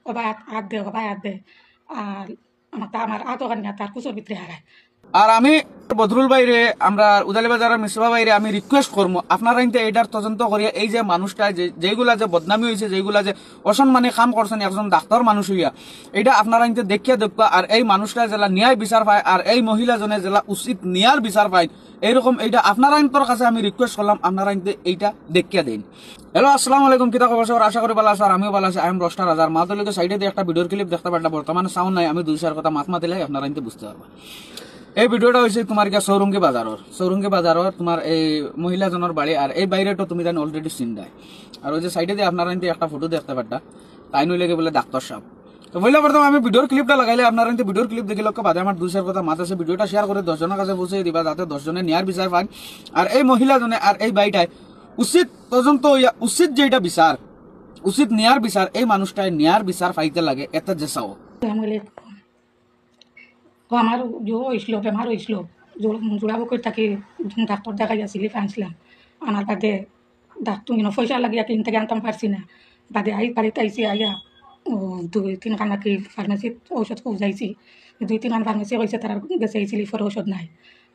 ওবা হাত দে ওবা হাত দে আর আমার আতো কান্না তার কুচোর ভিতরে হারায়। আর আমি বদরুল বাইরে আমরা উদালি বাজারের মিসবা বাইরে আমি রিকোয়েস্ট করবো আপনারা কিন্তু এটার তদন্ত করিয়া এই যে মানুষটা যেগুলা যে বদনামি হয়েছে যেগুলা যে অসম্মানী কাম করছেন একজন ডাক্তার মানুষ হইয়া এটা আপনারা কিন্তু দেখিয়া দেখবা আর এই মানুষটা জেলা ন্যায় বিচার পায় আর এই মহিলাজনে জেলা উচিত ন্যায় বিচার পায় এইরকম এইটা আপনারা ইন্তর কাছে আমি রিকোয়েস্ট করলাম আপনারা কিন্তু এইটা দেখিয়া দিন। হ্যালো আসসালামু আলাইকুম কিতা খবর সবার আশা করি ভালো আছো আর আমিও ভালো আছি। আমি রস্টার হাজার মাতলিকে সাইডে দিয়ে একটা ভিডিওর ক্লিপ দেখতে পারলাম বর্তমানে সাউন্ড নাই আমি 200 কথা মাত মাতিলে আপনারা কিন্তু বুঝতে পারবা। এই ভিডিওটা হয়েছে তোমার গিয়া সৌরঙ্গী বাজারর তোমার এই মহিলাজনের বাড়ি আর এই বাইরে তো তুমি জানি অলরেডি চিন দেয় আর ওই যে সাইডে দিয়ে আপনারা কিন্তু একটা ফটো দেখতে পারতা তাই নইলে বলে ডাক্তার সাহেব। তো বললে প্রথম আমি ভিডিওর ক্লিপটা লাগাইলে আপনারা কিন্তু ভিডিওর ক্লিপ দেখি লোক বাদে আমার 200 কথা মাত আছে ভিডিওটা শেয়ার করে 10 জনের কাছে পৌঁছে দিবা যাতে 10 জনে ন্যায় বিচার পান আর এই মহিলাজনে আর এই বাড়িটায় উচিত তদন্ত উচিত যেটা বিচার উচিত ন্যায় বিচার এই মানুষটায় ন্যায় বিচার পাইতে লাগে এটা যে চাও। আমার হয়েছিল বেমার হয়েছিল জোড়াবুকের থাকি ডাক্তার দেখাই আসিলি আনছিলাম আনার বাদে ডাক্তার পয়সা লাগিয়া কিন থেকে আনতাম পারছি না বাদে বাড়িতে আইসি আইয়া 2-3 খান নাকি ফার্মেসিত ঔষধ খুঁজাইছি 2-3 খান ফার্মেসি কইছে তার গেছে আইসিলি ফর ঔষধ নাই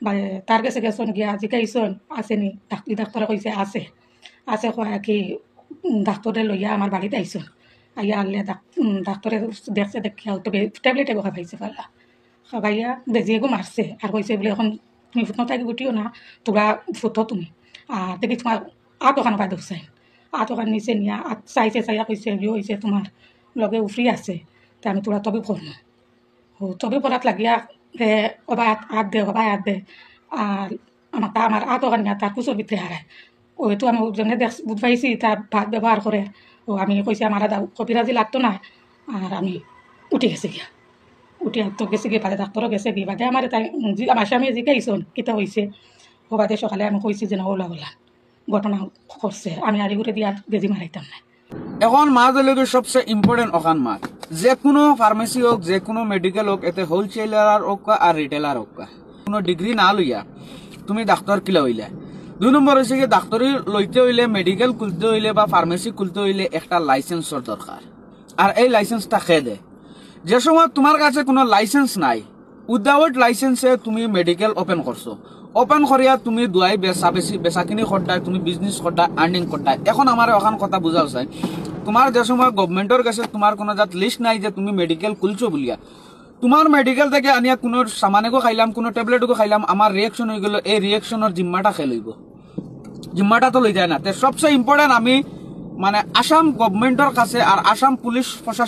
বাদে তার গেছে গেছন গিয়া জিকাইছন আসেনি ডাক্তারে কইছে আছে কয়া কি ডাক্তারে লইয়া আমার বাড়িতে আইসন আইয়া আনলে ডাক্তারে দেখছে দেখিয়া তবে ট্যাবলেট এগো খাইছে পাল্লা খাবাইয়া বেজিয়েগো মারছে আর কইছে বলে এখন তুমি ফুটনো থাকি গুটিও না তোরা ফুটো তুমি আর দেখি তোমার আট ওখানে পাই দেখছেন আট ওখান নিচে নিয়ে চাইছে চাইয়া কইছে হয়েছে তোমার লগে উফরি আছে তা আমি তোরা তবে পড়নো তবে পড়াত লাগিয়া ওবা হাত দে ওবা হাত দে আর আমার আট ওখান নিয়ে তার কুচোর ভিতরে হারায় ওইতো আমি জনে বুধ পাইছি তার ভাত ব্যবহার করে ও আমি কইছি আমার কবিরাজি লাগতো না আর আমি উঠে গেছি গিয়া উঠে তো গেছে গিয়ে বাদে ডাক্তারও গেছে গিয়ে বাদে আমার তাই আমার স্বামী জিকাইছন কিতা হয়েছে ও বাদে সকালে আমি কইছি যে না ওলা ওলা ঘটনা করছে আমি আড়ি ঘুরে দিয়ে বেজি মারাইতাম না। এখন মাছ হলে সবচেয়ে ইম্পর্টেন্ট ওখান মাছ যে কোনো ফার্মেসি হোক যে কোনো মেডিকেল হোক এতে হোলসেলার হোক আর রিটেলার হোক কোনো ডিগ্রি না লইয়া তুমি ডাক্তার কিলা হইলে 2 নম্বর হয়েছে কি ডাক্তারি লইতে হইলে মেডিকেল খুলতে হইলে বা ফার্মেসি খুলতে হইলে একটা লাইসেন্সর দরকার আর এই লাইসেন্সটা খেয়ে দেয় যে সময় তোমার কাছে কোনো লাইসেন্স নাই উইদাউট লাইসেন্সে তুমি মেডিকেল ওপেন করছো ওপেন করিয়া তুমি দুয়াই বেচাকিনি করতাই তুমি বিজনেস করতাই আর্নিং করতাই এখন আমার ওখান কথা বুঝাও চাই তোমার যে সময় গভর্নমেন্টের কাছে তোমার কোনো জাত লিস্ট নাই যে তুমি মেডিকেল খুলছো বলিয়া তোমার মেডিকেল থেকে আনিয়া কোনো সামানেকো খাইলাম কোনো ট্যাবলেটকো খাইলাম আমার রিয়েকশন হয়ে গেল এই রিয়েকশনের জিম্মাটা খেয়ে লইব জিম্মাটা তো লই যায় না। সবচেয়ে ইম্পর্টেন্ট আমি মানে আসাম গভর্নমেন্টের কাছে আর আসাম পুলিশ প্রশাসন